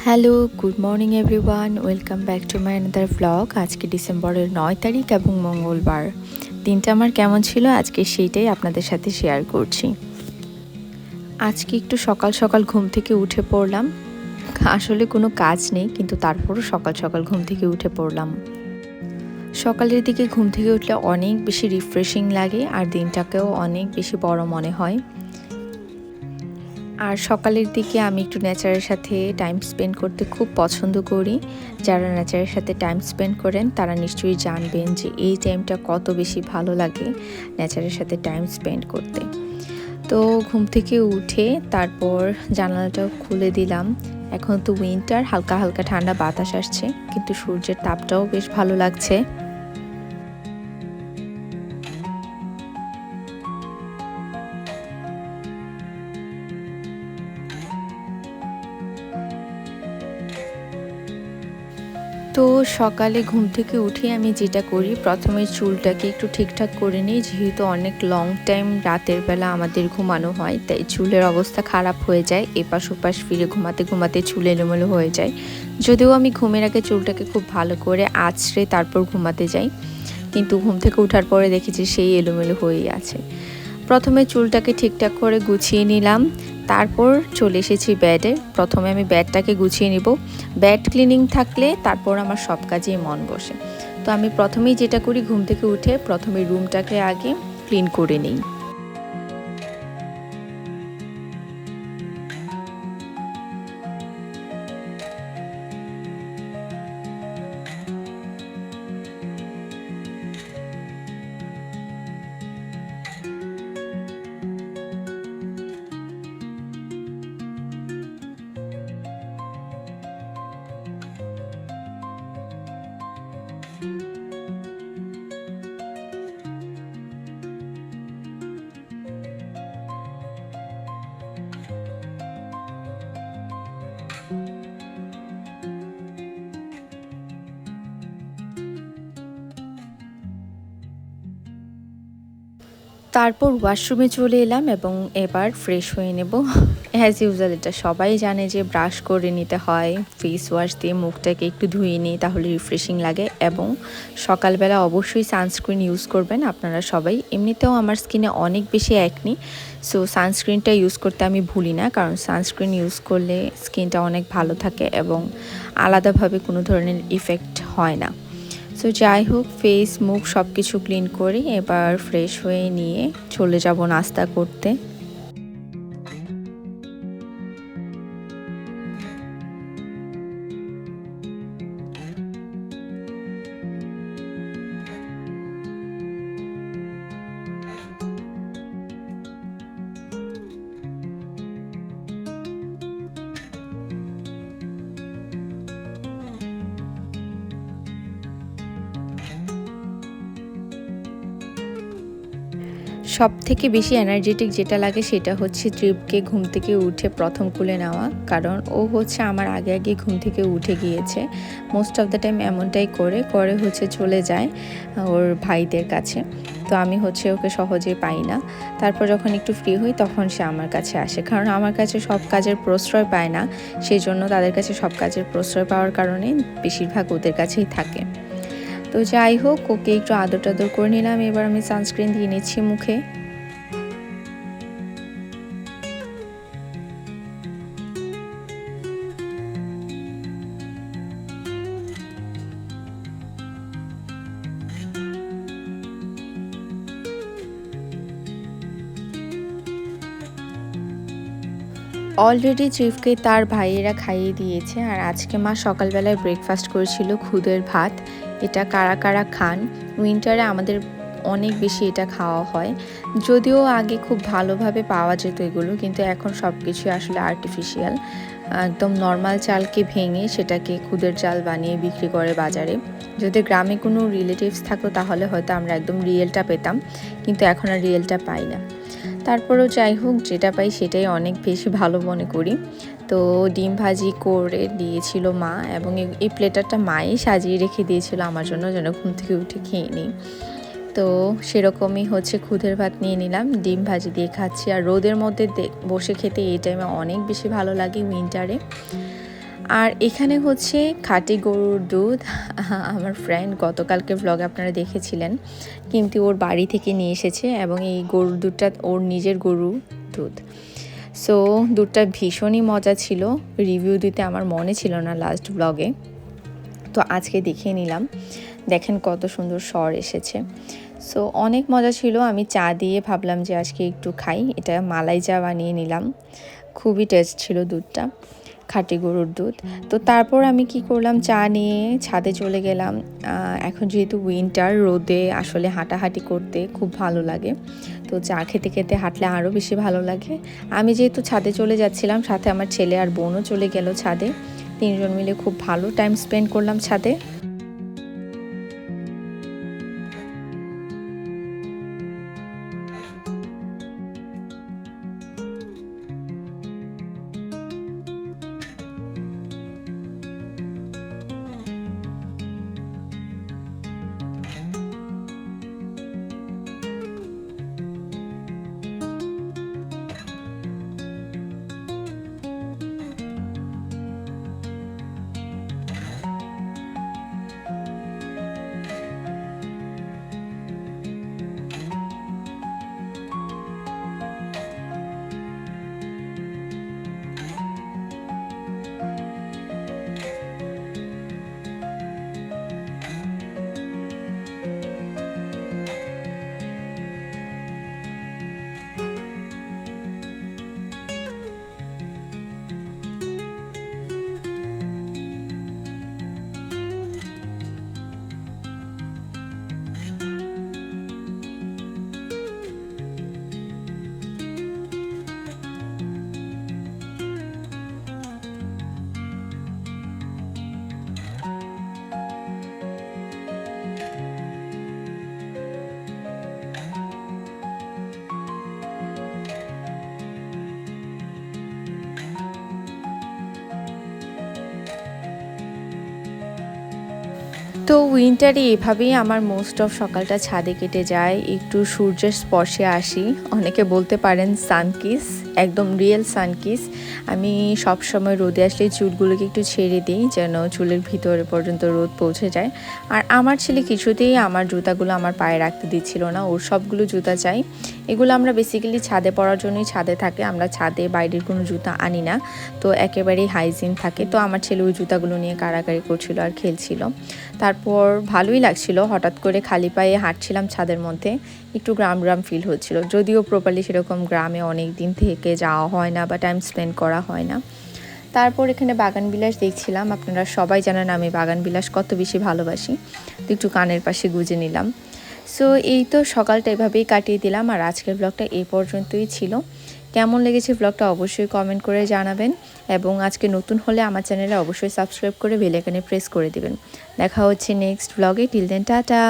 Hello, good morning everyone, welcome back to my another vlog. আজকে ডিসেম্বরের 9 তারিখ এবং মঙ্গলবার। দিনটা আমার কেমন ছিল আজকে সেইটাই আপনাদের সাথে শেয়ার করছি। আজকে একটু সকাল সকাল ঘুম থেকে উঠে পড়লাম। আসলে কোনো কাজ নেই, কিন্তু তারপরও সকাল সকাল ঘুম থেকে উঠে পড়লাম। সকালের দিকে ঘুম থেকে উঠলে অনেক বেশি রিফ্রেশিং লাগে আর দিনটাকেও অনেক বেশি বড় মনে হয়। আর সকালের দিকে আমি একটু নেচারের সাথে টাইম স্পেন্ড করতে খুব পছন্দ করি। যারা নেচারের সাথে টাইম স্পেন্ড করেন তারা নিশ্চয়ই জানবেন যে এই টাইমটা কত বেশি ভালো লাগে নেচারের সাথে টাইম স্পেন্ড করতে। তো ঘুম থেকে উঠে তারপর জানালাটাও খুলে দিলাম। এখন তো উইন্টার, হালকা হালকা ঠান্ডা বাতাস আসছে, কিন্তু সূর্যের তাপটাও বেশ ভালো লাগছে। তো সকালে ঘুম থেকে উঠে আমি যেটা করি, প্রথমে চুলটাকে একটু ঠিকঠাক করে নিই। যেহেতু অনেক লং টাইম রাতের বেলা আমাদের ঘুমানো হয়, তাই চুলের অবস্থা খারাপ হয়ে যায়। এপাশ ওপাশ ফিরে ঘুমাতে ঘুমাতে চুল এলোমেলো হয়ে যায়। যদিও আমি ঘুমের আগে চুলটাকে খুব ভালো করে আঁচড়ে তারপর ঘুমাতে যাই, কিন্তু ঘুম থেকে ওঠার পরে দেখি যে সেই এলোমেলো হয়েই আছে। প্রথমে চুলটাকে ঠিকঠাক করে গুছিয়ে নিলাম, তারপর চলে এসেছি বেডে। প্রথমে আমি বেডটাকে গুছিয়ে নিব। বেড ক্লিনিং থাকলে তারপর আমার সব কাজেই মন বসে। তো আমি প্রথমেই যেটা করি, ঘুম থেকে উঠে প্রথমে রুমটাকে আগে ক্লিন করে নিই। তারপর ওয়াশরুমে চলে এলাম এবং এবার ফ্রেশ হয়ে নেব। অ্যাজ ইউজুয়াল এটা সবাই জানে যে ব্রাশ করে নিতে হয়, ফেস ওয়াশ দিয়ে মুখটাকে একটু ধুয়ে নিই, তাহলে রিফ্রেশিং লাগে। এবং সকালবেলা অবশ্যই সানস্ক্রিন ইউজ করবেন আপনারা সবাই। এমনিতেও আমার স্কিনে অনেক বেশি অ্যাকনি, সো সানস্ক্রিনটা ইউজ করতে আমি ভুলি না, কারণ সানস্ক্রিন ইউজ করলে স্কিনটা অনেক ভালো থাকে এবং আলাদাভাবে কোনো ধরনের ইফেক্ট হয় না। সো যাই হোক, ফেস মুখ সব কিছু ক্লিন করে এবার ফ্রেশ হয়ে নিয়ে চলে যাব নাস্তা করতে। সব থেকে বেশি এনার্জেটিক যেটা লাগে সেটা হচ্ছে ট্রিপকে ঘুম থেকে উঠে প্রথম কুলে নেওয়া, কারণ ও হচ্ছে আমার আগে আগে ঘুম থেকে উঠে গিয়েছে। মোস্ট অফ দ্য টাইম এমনটাই করে করে হচ্ছে চলে যায় ওর ভাইদের কাছে। তো আমি হচ্ছে ওকে সহজে পাই না। তারপর যখন একটু ফ্রি হই তখন সে আমার কাছে আসে, কারণ আমার কাছে সব কাজের প্রশ্রয় পায় না। সেই জন্য তাদের কাছে সব কাজের প্রশ্রয় পাওয়ার কারণে বেশিরভাগ ওদের কাছেই থাকে। তো যাই হোক, ওকে একটু আদর টাদর করে নিলাম। এবার আমি সানস্ক্রিন দিয়ে নিচ্ছি মুখে। অলরেডি চিফকে তার ভাইয়েরা খাইয়ে দিয়েছে, আর আজকে মা সকালবেলায় ব্রেকফাস্ট করেছিল খুদের ভাত। এটা কারা কারা খান? উইন্টারে আমাদের অনেক বেশি এটা খাওয়া হয়। যদিও আগে খুব ভালোভাবে পাওয়া যেত এগুলো, কিন্তু এখন সব কিছু আসলে আর্টিফিশিয়াল। একদম নর্মাল চালকে ভেঙে সেটাকে খুদের চাল বানিয়ে বিক্রি করে বাজারে। যদি গ্রামে কোনো রিলেটিভস থাকতো তাহলে হয়তো আমরা একদম রিয়েলটা পেতাম, কিন্তু এখন আর রিয়েলটা পাই না। তারপরেও যাই হোক, যেটা পাই সেটাই অনেক বেশি ভালো মনে করি। তো ডিম ভাজি করে দিয়েছিল মা, এবং এই প্লেটারটা মাই সাজিয়ে রেখে দিয়েছিল আমার জন্য, যেন ঘুম থেকে উঠে খেয়ে নিই। তো সেরকমই হচ্ছে খুদের ভাত নিয়ে নিলাম, ডিম ভাজি দিয়ে খাচ্ছি। আর রোদের মধ্যে বসে খেতে এই টাইমে অনেক বেশি ভালো লাগে উইন্টারে। আর এখানে হচ্ছে খাঁটি গরুর দুধ। আমার ফ্রেন্ড গতকালকে ভ্লগে আপনারা দেখেছিলেন, কিন্তু ওর বাড়ি থেকে নিয়ে এসেছে এবং এই গরুর দুধটা ওর নিজের গরু দুধ। সো দুধটা ভীষণই মজা ছিল, রিভিউ দিতে আমার মনে ছিল না লাস্ট ভ্লগে, তো আজকে দেখিয়ে নিলাম। দেখেন কত সুন্দর স্বর এসেছে। সো অনেক মজা ছিল। আমি চা দিয়ে ভাবলাম যে আজকে একটু খাই, এটা মালাই চা বানিয়ে নিলাম। খুবই টেস্ট ছিল দুধটা, খাঁটি গরুর দুধ। তো তারপর আমি কি করলাম, চা নিয়ে ছাদে চলে গেলাম। এখন যেহেতু উইন্টার, রোদে আসলে হাঁটাহাঁটি করতে খুব ভালো লাগে, তো চা খেতে খেতে হাঁটলে আরও বেশি ভালো লাগে। আমি যেহেতু ছাদে চলে যাচ্ছিলাম, সাথে আমার ছেলে আর বোনও চলে গেল ছাদে। তিনজন মিলে খুব ভালো টাইম স্পেন্ড করলাম ছাদে। তো উইন্টারে এভাবেই আমার মোস্ট অফ সকালটা ছাদে কেটে যায়, একটু সূর্যের স্পর্শে আসি। অনেকে বলতে পারেন সানকিস, একদম রিয়েল সানকিস। আমি সব সময় রোদে আসলে চুলগুলোকে একটু ছেড়ে দিই, যেন চুলের ভিতরে পর্যন্ত রোদ পৌঁছে যায়। আর আমার ছেলে কিছুতেই আমার জুতাগুলো আমার পায়ে রাখতে দিচ্ছিল না, ওর সবগুলো জুতা চাই। এগুলো আমরা বেসিক্যালি ছাদে পরার জন্যই ছাদে থাকে, আমরা ছাদে বাইরের কোনো জুতা আনি না, তো একেবারেই হাইজিন থাকে। তো আমার ছেলে ওই জুতাগুলো নিয়ে কাড়াকাড়ি করছিল আর খেলছিল। তারপর ভালোই লাগছিল, হঠাৎ করে খালি পায়ে হাঁটছিলাম ছাদের মধ্যে, একটু গ্রাম গ্রাম ফিল হচ্ছিল, যদিও প্রপারলি সেরকম গ্রামে অনেক দিন থেকে যাওয়া হয় না বা টাইম স্পেন্ড করা হয় না। তারপর এখানে বাগান বিলাস দেখছিলাম। আপনারা সবাই জানেন আমি বাগান বিলাস কত বেশি ভালোবাসি, তো একটু কানের পাশে গুজে নিলাম। সো এই তো সকালটা এভাবেই কাটিয়ে দিলাম, আর আজকের ব্লগটা এই পর্যন্তই ছিল। কেমন লেগেছে ব্লগটা অবশ্যই কমেন্ট করে জানাবেন, এবং আজকে নতুন হলে আমার চ্যানেলে অবশ্যই সাবস্ক্রাইব করে বেল আইকনে প্রেস করে দিবেন। দেখা হচ্ছে নেক্সট ব্লগে। Till then tata.